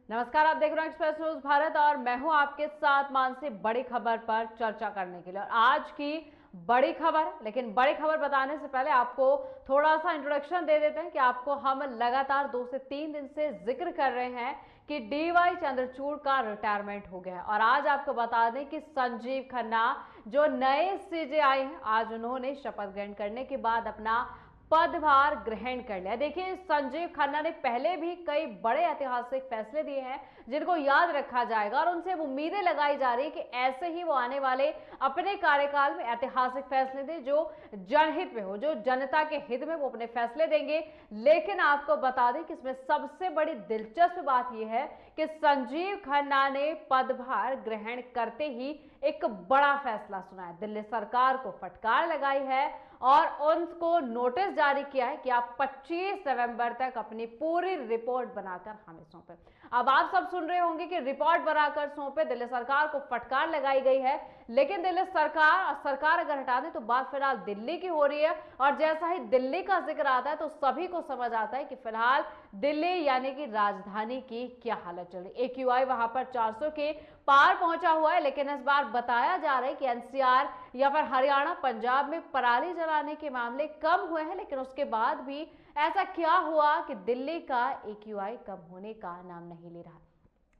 नमस्कार, आप देख रहे हैं एक्सप्रेस न्यूज भारत और मैं हूं आपके साथ मानसी। बड़ी खबर पर चर्चा करने के लिए और आज की बड़ी खबर, लेकिन बड़ी खबर बताने से पहले आपको थोड़ा सा इंट्रोडक्शन दे देते हैं कि आपको हम लगातार 2 से 3 दिन से जिक्र कर रहे हैं कि डीवाई चंद्रचूड़ का रिटायरमेंट हो गया है। और आज आपको बता दें कि संजीव खन्ना जो नए सीजेआई हैं, आज उन्होंने शपथ ग्रहण करने के बाद अपना पदभार ग्रहण कर लिया। देखिए, संजीव खन्ना ने पहले भी कई बड़े ऐतिहासिक फैसले दिए हैं जिनको याद रखा जाएगा और उनसे उम्मीदें लगाई जा रही है कि ऐसे ही वो आने वाले अपने कार्यकाल में ऐतिहासिक फैसले दें जो जनहित में हो, जो जनता के हित में वो अपने फैसले देंगे। लेकिन आपको बता दें कि इसमें सबसे बड़ी दिलचस्प बात यह है कि संजीव खन्ना ने पदभार ग्रहण करते ही एक बड़ा फैसला सुना है। दिल्ली सरकार को फटकार लगाई है और उनको नोटिस जारी किया है कि आप 25 नवंबर तक अपनी पूरी रिपोर्ट बनाकर हमें सौंपे। अब आप सब सुन रहे होंगे कि रिपोर्ट बनाकर सौंपे, दिल्ली सरकार को फटकार लगाई गई है। लेकिन दिल्ली सरकार अगर हटा दे तो बात फिलहाल दिल्ली की हो रही है और जैसा ही दिल्ली का जिक्र आता है तो सभी को समझ आता है कि फिलहाल दिल्ली यानी कि राजधानी की क्या हालत चल रही है। AQI वहां पर 400 के पार पहुंचा हुआ है। लेकिन इस बार बताया जा रहा है कि NCR या फिर हरियाणा, पंजाब में पराली जलाने के मामले कम हुए हैं। लेकिन उसके बाद भी ऐसा क्या हुआ कि दिल्ली का AQI कम होने का नाम नहीं ले रहा।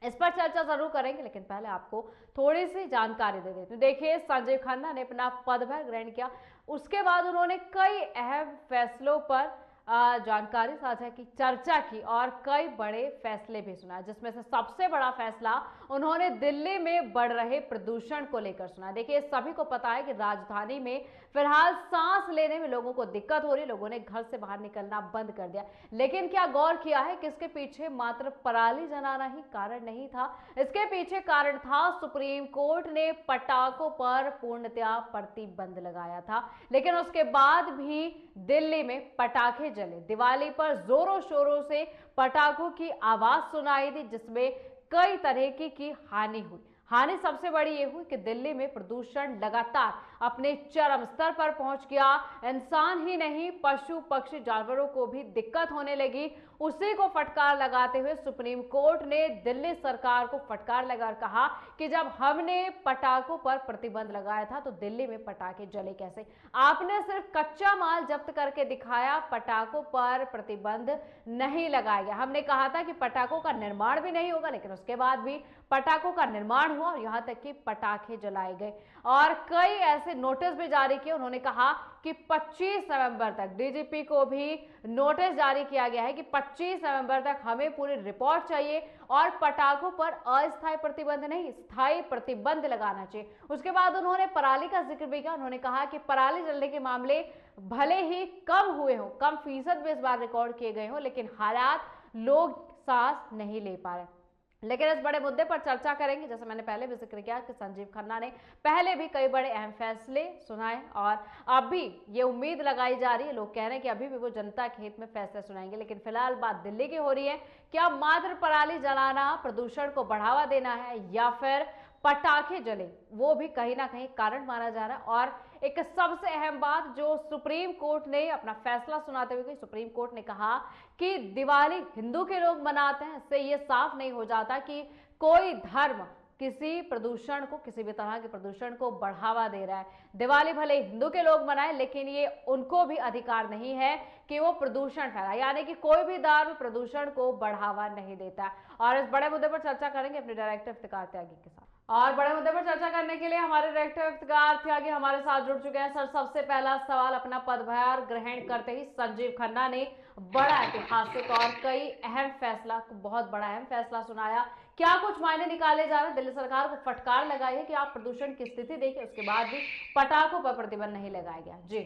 इस पर चर्चा जरूर करेंगे, लेकिन पहले आपको थोड़ी सी जानकारी दे देते हैं। देखिए, संजीव खन्ना ने अपना पदभार ग्रहण किया, उसके बाद उन्होंने कई अहम फैसलों पर जानकारी साझा की, चर्चा की और कई बड़े फैसले भी सुना, जिसमें से सबसे बड़ा फैसला उन्होंने दिल्ली में बढ़ रहे प्रदूषण को लेकर सुना। देखिए, सभी को पता है कि राजधानी में फिलहाल सांस लेने में लोगों को दिक्कत हो रही है, लोगों ने घर से बाहर निकलना बंद कर दिया। लेकिन क्या गौर किया है कि इसके पीछे मात्र पराली जलाना ही कारण नहीं था। इसके पीछे कारण था सुप्रीम कोर्ट ने पटाखों पर पूर्णतया प्रतिबंध लगाया था। लेकिन उसके बाद भी दिल्ली में पटाखे जले, दिवाली पर जोरों शोरों से पटाखों की आवाज सुनाई दी, जिसमें कई तरीके की हानि हुई। हानि सबसे बड़ी यह हुई कि दिल्ली में प्रदूषण लगातार अपने चरम स्तर पर पहुंच गया। इंसान ही नहीं, पशु पक्षी जानवरों को भी दिक्कत होने लगी। उसी को फटकार लगाते हुए सुप्रीम कोर्ट ने दिल्ली सरकार को फटकार लगाकर कहा कि जब हमने पटाखों पर प्रतिबंध लगाया था तो दिल्ली में पटाखे जले कैसे? आपने सिर्फ कच्चा माल जब्त करके दिखाया, पटाखों पर प्रतिबंध नहीं लगाया गया। हमने कहा था कि पटाखों का निर्माण भी नहीं होगा, लेकिन उसके बाद भी पटाखों का निर्माण हुआ और यहां तक कि पटाखे जलाए गए और कई ऐसे नोटिस भी जारी किए। उन्होंने कहा कि 25 नवंबर तक, DGP को भी नोटिस जारी किया गया है कि 25 नवंबर तक हमें पूरी रिपोर्ट चाहिए और पटाखों पर अस्थायी प्रतिबंध नहीं, स्थायी प्रतिबंध लगाना चाहिए। उसके बाद उन्होंने पराली का जिक्र भी किया। उन्होंने कहा कि पराली जलने के मामले भले ही कम हुए हो, कम फीसद भी इस बार रिकॉर्ड किए गए हो, लेकिन हालात, लोग सांस नहीं ले पा रहे। लेकिन इस बड़े मुद्दे पर चर्चा करेंगे। जैसे मैंने पहले भी जिक्र किया कि संजीव खन्ना ने पहले भी कई बड़े अहम फैसले सुनाए और अभी ये उम्मीद लगाई जा रही है, लोग कह रहे हैं कि अभी भी वो जनता के हित में फैसले सुनाएंगे। लेकिन फिलहाल बात दिल्ली की हो रही है, क्या मात्र पराली जलाना प्रदूषण को बढ़ावा देना है या फिर पटाखे जले, वो भी कहीं ना कहीं कारण माना जा रहा है। और एक सबसे अहम बात जो सुप्रीम कोर्ट ने अपना फैसला सुनाते हुए, सुप्रीम कोर्ट ने कहा कि दिवाली हिंदू के लोग मनाते हैं, इससे ये साफ नहीं हो जाता कि कोई धर्म किसी प्रदूषण को, किसी भी तरह के प्रदूषण को बढ़ावा दे रहा है। दिवाली भले हिंदू के लोग मनाएं, लेकिन ये उनको भी अधिकार नहीं है कि वो प्रदूषण फैलाए, यानी कि कोई भी धर्म प्रदूषण को बढ़ावा नहीं देता। और इस बड़े मुद्दे पर चर्चा करेंगे अपने डायरेक्टर इफ्तिकार त्यागी के साथ। और बड़े मुद्दे पर चर्चा करने के लिए हमारे डायरेक्टर इफ्तिकार त्यागी हमारे साथ जुड़ चुके हैं। सर, सबसे पहला सवाल, अपना पदभार ग्रहण करते ही संजीव खन्ना ने बड़ा ऐतिहासिक और कई अहम फैसला, बहुत बड़ा अहम फैसला सुनाया। क्या कुछ मायने निकाले जा रहे हैं? दिल्ली सरकार को फटकार लगाई है कि आप प्रदूषण की स्थिति देखिए, उसके बाद भी पटाखों पर प्रतिबंध नहीं लगाया गया। जी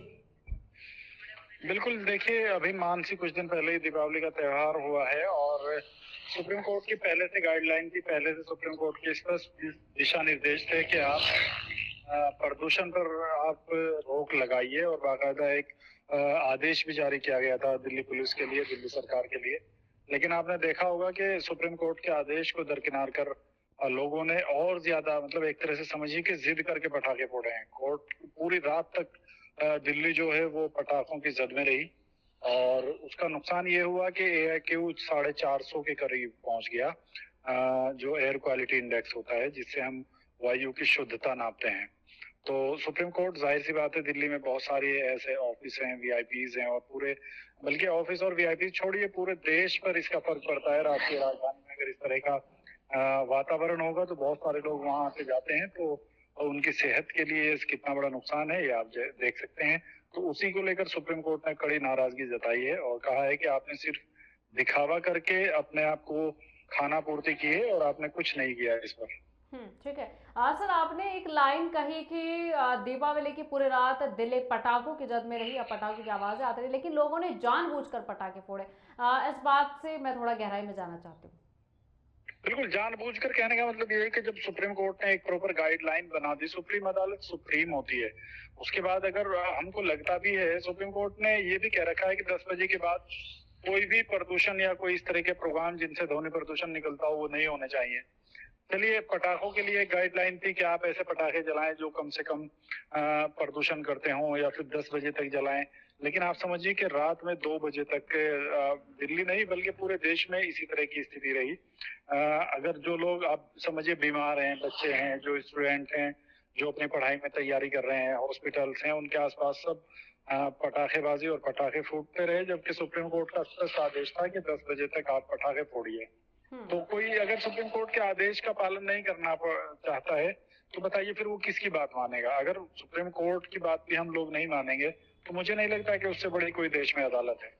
बिल्कुल, देखिए अभी मानसी कुछ दिन पहले ही दीपावली का त्योहार हुआ है और सुप्रीम कोर्ट की पहले से गाइडलाइन थी, पहले से सुप्रीम कोर्ट के स्पष्ट दिशा निर्देश थे कि आप प्रदूषण पर आप रोक लगाइए और बाकायदा एक आदेश भी जारी किया गया था दिल्ली पुलिस के लिए, दिल्ली सरकार के लिए। लेकिन आपने देखा होगा कि सुप्रीम कोर्ट के आदेश को दरकिनार कर लोगों ने और ज्यादा, मतलब एक तरह से समझिए कि जिद करके पटाखे फोड़े हैं। कोर्ट पूरी रात तक दिल्ली जो है वो पटाखों की जद में रही और उसका नुकसान ये हुआ कि AIQ 450 के करीब पहुंच गया जो एयर क्वालिटी इंडेक्स होता है, जिससे हम वायु की शुद्धता नापते हैं। तो सुप्रीम कोर्ट, जाहिर सी बात है, दिल्ली में बहुत सारे ऐसे ऑफिस हैं, वीआईपीज हैं, और पूरे, बल्कि ऑफिस और वीआईपी छोड़िए, पूरे देश पर इसका फर्क पड़ता है। राष्ट्रीय राजधानी में अगर इस तरह का वातावरण होगा तो बहुत सारे लोग वहां आते जाते हैं, तो उनकी सेहत के लिए कितना बड़ा नुकसान है ये आप देख सकते हैं। तो उसी को लेकर सुप्रीम कोर्ट ने कड़ी नाराजगी जताई है और कहा है कि आपने सिर्फ दिखावा करके अपने आप को खाना पूर्ति की है और आपने कुछ नहीं किया इस पर। ठीक है। सर, आपने एक लाइन कही कि दीपावली की पूरी रात दिल्ली पटाखों की जद में रही, या पटाखों की आवाजें आती रही, लेकिन लोगों ने जानबूझकर पटाखे फोड़े। इस बात से मैं थोड़ा गहराई में जाना चाहती हूँ। बिल्कुल, जानबूझकर कहने का मतलब ये है कि जब सुप्रीम कोर्ट ने एक प्रॉपर गाइडलाइन बना दी, सुप्रीम अदालत सुप्रीम होती है, उसके बाद अगर हमको लगता भी है, सुप्रीम कोर्ट ने ये भी कह रखा है कि 10 बजे के बाद कोई भी प्रदूषण या कोई इस तरह के प्रोग्राम जिनसे ध्वनि प्रदूषण निकलता हो वो नहीं होने चाहिए। चलिए, पटाखों के लिए गाइडलाइन थी कि आप ऐसे पटाखे जलाएं जो कम से कम प्रदूषण करते हों, या फिर 10 बजे तक जलाएं। लेकिन आप समझिए कि रात में 2 बजे तक दिल्ली नहीं बल्कि पूरे देश में इसी तरह की स्थिति रही। अगर जो लोग, आप समझिए, बीमार हैं, बच्चे हैं, जो स्टूडेंट हैं, जो अपनी पढ़ाई में तैयारी कर रहे हैं, हॉस्पिटल्स हैं, उनके आसपास सब पटाखेबाजी और पटाखे फूटते रहे, जबकि सुप्रीम कोर्ट का स्पष्ट आदेश था कि 10 बजे तक आप पटाखे फोड़िए। तो कोई अगर सुप्रीम कोर्ट के आदेश का पालन नहीं करना चाहता है, तो बताइए फिर वो किसकी बात मानेगा? अगर सुप्रीम कोर्ट की बात भी हम लोग नहीं मानेंगे तो मुझे नहीं लगता कि उससे बड़ी कोई देश में अदालत है।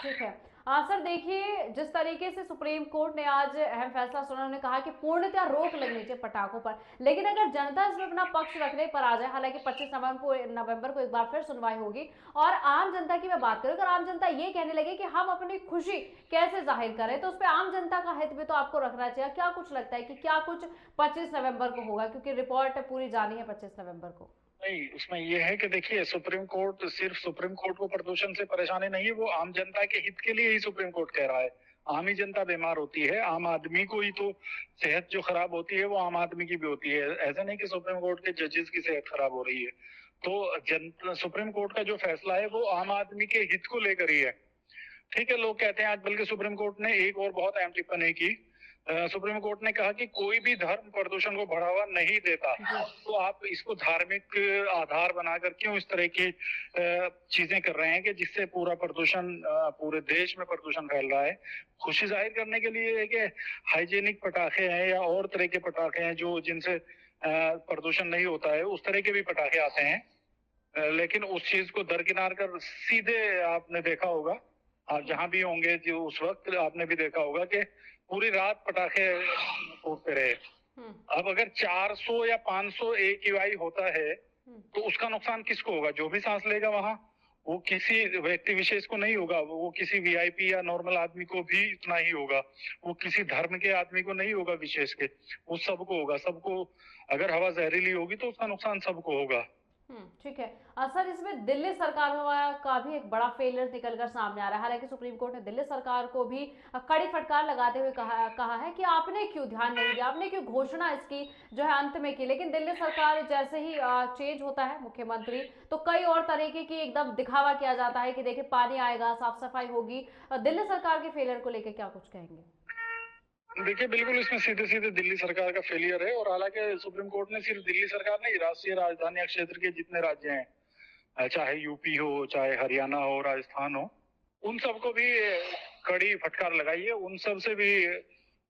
ठीक है। सर देखिए, जिस तरीके से सुप्रीम कोर्ट ने आज अहम फैसला सुना, उन्होंने कहा कि पूर्णतः रोक लगनी चाहिए पटाखों पर, लेकिन अगर जनता इसमें अपना पक्ष रखने पर आ जाए, हालांकि 25 नवंबर को एक बार फिर सुनवाई होगी, और आम जनता की मैं बात करूं, अगर आम जनता ये कहने लगे कि हम अपनी खुशी कैसे जाहिर करें, तो उस पर आम जनता का हित भी तो आपको रखना चाहिए। क्या कुछ लगता है कि क्या कुछ 25 नवंबर को होगा, क्योंकि रिपोर्ट पूरी जानी है 25 नवंबर को? नहीं, उसमें ये है कि देखिए, सुप्रीम कोर्ट, सिर्फ सुप्रीम कोर्ट को प्रदूषण से परेशानी नहीं है, वो आम जनता के हित के लिए ही सुप्रीम कोर्ट कह रहा है। आम ही जनता बीमार होती है, आम आदमी को ही तो सेहत जो खराब होती है वो आम आदमी की भी होती है। ऐसा नहीं कि सुप्रीम कोर्ट के जजेस की सेहत खराब हो रही है। तो सुप्रीम कोर्ट का जो फैसला है वो आम आदमी के हित को लेकर ही है। ठीक है, लोग कहते हैं आज, बल्कि सुप्रीम कोर्ट ने एक और बहुत अहम टिप्पणी की। सुप्रीम कोर्ट ने कहा कि कोई भी धर्म प्रदूषण को बढ़ावा नहीं देता, तो आप इसको धार्मिक आधार बनाकर क्यों इस तरह की चीजें कर रहे हैं कि जिससे पूरा प्रदूषण, पूरे देश में प्रदूषण फैल रहा है। खुशी जाहिर करने के लिए है कि हाइजेनिक पटाखे हैं या और तरह के पटाखे हैं जो जिनसे प्रदूषण नहीं होता है, उस तरह के भी पटाखे आते हैं। लेकिन उस चीज को दरकिनार कर सीधे, आपने देखा होगा, आप जहां भी होंगे, जो उस वक्त आपने भी देखा होगा कि पूरी रात पटाखे फूटते रहे। अब अगर 400 या 500 AQI होता है तो उसका नुकसान किसको होगा? जो भी सांस लेगा वहां, वो किसी व्यक्ति विशेष को नहीं होगा, वो किसी वीआईपी या नॉर्मल आदमी को भी इतना ही होगा, वो किसी धर्म के आदमी को नहीं होगा विशेष के, वो सबको होगा। सबको, अगर हवा जहरीली होगी तो उसका नुकसान सबको होगा। ठीक है। सर, इसमें दिल्ली सरकार का भी एक बड़ा फेलियर निकलकर सामने आ रहा है। हालांकि सुप्रीम कोर्ट ने दिल्ली सरकार को भी कड़ी फटकार लगाते हुए कहा है कि आपने क्यों ध्यान नहीं दिया, आपने क्यों घोषणा इसकी जो है अंत में की, लेकिन दिल्ली सरकार जैसे ही चेंज होता है मुख्यमंत्री, तो कई और तरीके की एकदम दिखावा किया जाता है कि देखिए पानी आएगा, साफ सफाई होगी। दिल्ली सरकार के फेलियर को लेकर क्या कुछ कहेंगे? देखिए, बिल्कुल इसमें सीधे सीधे दिल्ली सरकार का फेलियर है। और हालांकि सुप्रीम कोर्ट ने सिर्फ दिल्ली सरकार नहीं, राष्ट्रीय राजधानी क्षेत्र के जितने राज्य हैं, चाहे यूपी हो, चाहे हरियाणा हो, राजस्थान हो, उन सबको भी कड़ी फटकार लगाई है। उन सब से भी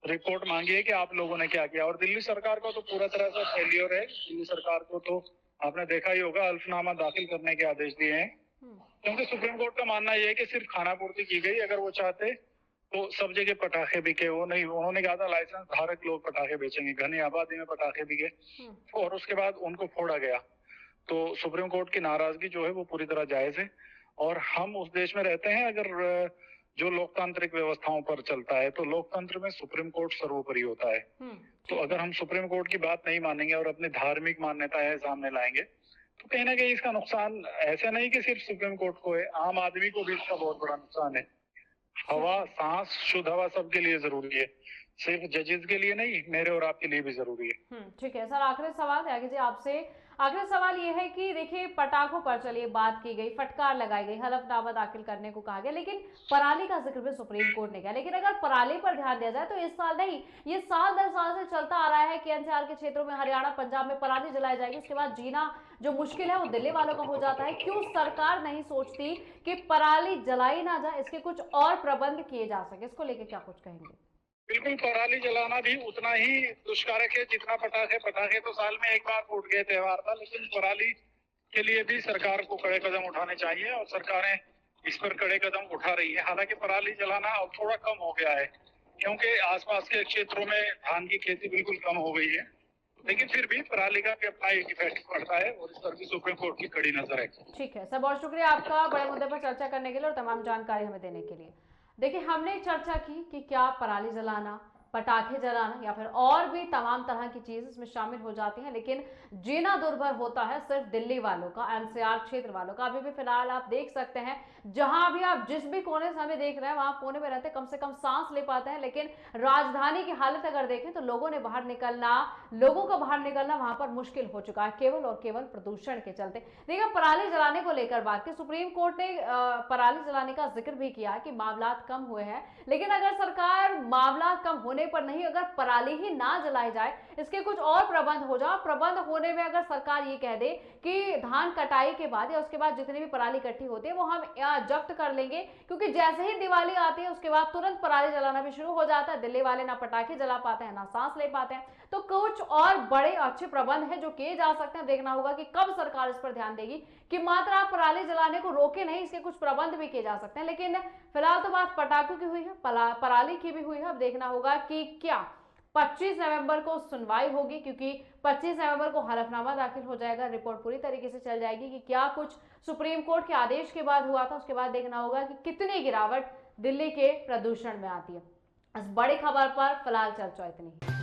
रिपोर्ट मांगी है कि आप लोगों ने क्या किया। और दिल्ली सरकार का तो पूरा तरह से फेलियर है। दिल्ली सरकार को तो आपने देखा ही होगा, अल्फनामा दाखिल करने के आदेश दिए हैं, क्योंकि सुप्रीम कोर्ट का मानना यह है कि सिर्फ खानापूर्ति की गई। अगर वो चाहते तो सब जगह पटाखे बिके, वो नहीं। उन्होंने कहा था लाइसेंस धारक लोग पटाखे बेचेंगे, घनी आबादी में पटाखे बिके, और उसके बाद उनको फोड़ा गया। तो सुप्रीम कोर्ट की नाराजगी जो है वो पूरी तरह जायज है। और हम उस देश में रहते हैं अगर जो लोकतांत्रिक व्यवस्थाओं पर चलता है, तो लोकतंत्र में सुप्रीम कोर्ट सर्वोपरि होता है। तो अगर हम सुप्रीम कोर्ट की बात नहीं मानेंगे और अपनी धार्मिक मान्यताएं सामने लाएंगे, तो कहीं ना कहीं इसका नुकसान ऐसा नहीं कि सिर्फ सुप्रीम कोर्ट को है, आम आदमी को भी इसका बहुत बड़ा नुकसान है। हवा, सांस, शुद्ध हवा सबके लिए जरूरी है, सिर्फ जजेस के लिए नहीं, मेरे और आपके लिए भी जरूरी है। ठीक है सर, आखिरी सवाल यागी जी आपसे, आखिरी सवाल ये है कि देखिए, पटाखों पर चलिए बात की गई, फटकार लगाई गई, हलफनामा दाखिल करने को कहा गया, लेकिन पराली का जिक्र भी सुप्रीम कोर्ट ने किया। लेकिन अगर पराली पर ध्यान दिया जाए तो इस साल नहीं, ये साल दर साल से चलता आ रहा है कि एनसीआर के क्षेत्रों में, हरियाणा, पंजाब में पराली जलाई जाएगी, उसके बाद जीना जो मुश्किल है वो दिल्ली वालों का हो जाता है। क्यों सरकार नहीं सोचती कि पराली जलाई ना जाए, इसके कुछ और प्रबंध किए जा सके? इसको लेकर क्या कुछ कहेंगे? बिल्कुल, पराली जलाना भी उतना ही दुष्कारक है जितना पटाखे। पटाखे तो साल में एक बार फूट गए, त्योहार था, लेकिन पराली के लिए भी सरकार को कड़े कदम उठाने चाहिए और सरकारें इस पर कड़े कदम उठा रही है। हालांकि पराली जलाना अब थोड़ा कम हो गया है क्योंकि आसपास के क्षेत्रों में धान की खेती बिल्कुल कम हो गई है, लेकिन फिर भी पराली का अपना एक इफेक्ट पड़ता है और इस पर भी सुप्रीम कोर्ट की कड़ी नजर है। ठीक है सर, बहुत शुक्रिया आपका बड़े मुद्दे पर चर्चा करने के लिए और तमाम जानकारी हमें देने के लिए। देखिए, हमने चर्चा की कि क्या पराली जलाना, पटाखे जलाना या फिर और भी तमाम तरह की चीज इसमें शामिल हो जाती हैं, लेकिन जीना दुर्भर होता है सिर्फ दिल्ली वालों का, एनसीआर क्षेत्र वालों का। अभी भी फिलहाल आप देख सकते हैं, जहां भी आप जिस भी कोने से हमें देख रहे हैं, वहां कोने में रहते कम से कम सांस ले पाते हैं, लेकिन राजधानी की हालत अगर देखें तो लोगों का बाहर निकलना वहां पर मुश्किल हो चुका है, केवल और केवल प्रदूषण के चलते। देखिए, पराली जलाने को लेकर बात की, सुप्रीम कोर्ट ने पराली जलाने का जिक्र भी किया कि मामला कम हुए हैं, लेकिन अगर सरकार मामला कम होने पर नहीं, अगर पराली ही ना जलाई जाए, इसके कुछ और प्रबंध हो जाए, प्रबंध होने में अगर सरकार ये कह दे कि धान कटाई के बाद या उसके बाद जितनी भी पराली इकट्ठी होती है वो हम जब्त कर लेंगे, क्योंकि जैसे ही दिवाली आती है उसके बाद तुरंत पराली जलाना भी शुरू हो जाता है। दिल्ली वाले ना पटाखे जला पाते हैं, ना सांस ले पाते हैं। तो कुछ और बड़े अच्छे प्रबंध है जो किए जा सकते हैं। देखना होगा कि कब सरकार इस पर ध्यान देगी कि मात्र आप पराली जलाने को रोके नहीं, इसके कुछ प्रबंध भी किए जा सकते हैं। लेकिन फिलहाल तो बात पटाखों की हुई है, पराली की भी हुई है। अब देखना होगा कि क्या 25 नवंबर को सुनवाई होगी, क्योंकि 25 नवंबर को हलफनामा दाखिल हो जाएगा, रिपोर्ट पूरी तरीके से चल जाएगी कि क्या कुछ सुप्रीम कोर्ट के आदेश के बाद हुआ था। उसके बाद देखना होगा कि कितनी गिरावट दिल्ली के प्रदूषण में आती है। इस बड़ी खबर पर फिलहाल चर्चा इतनी।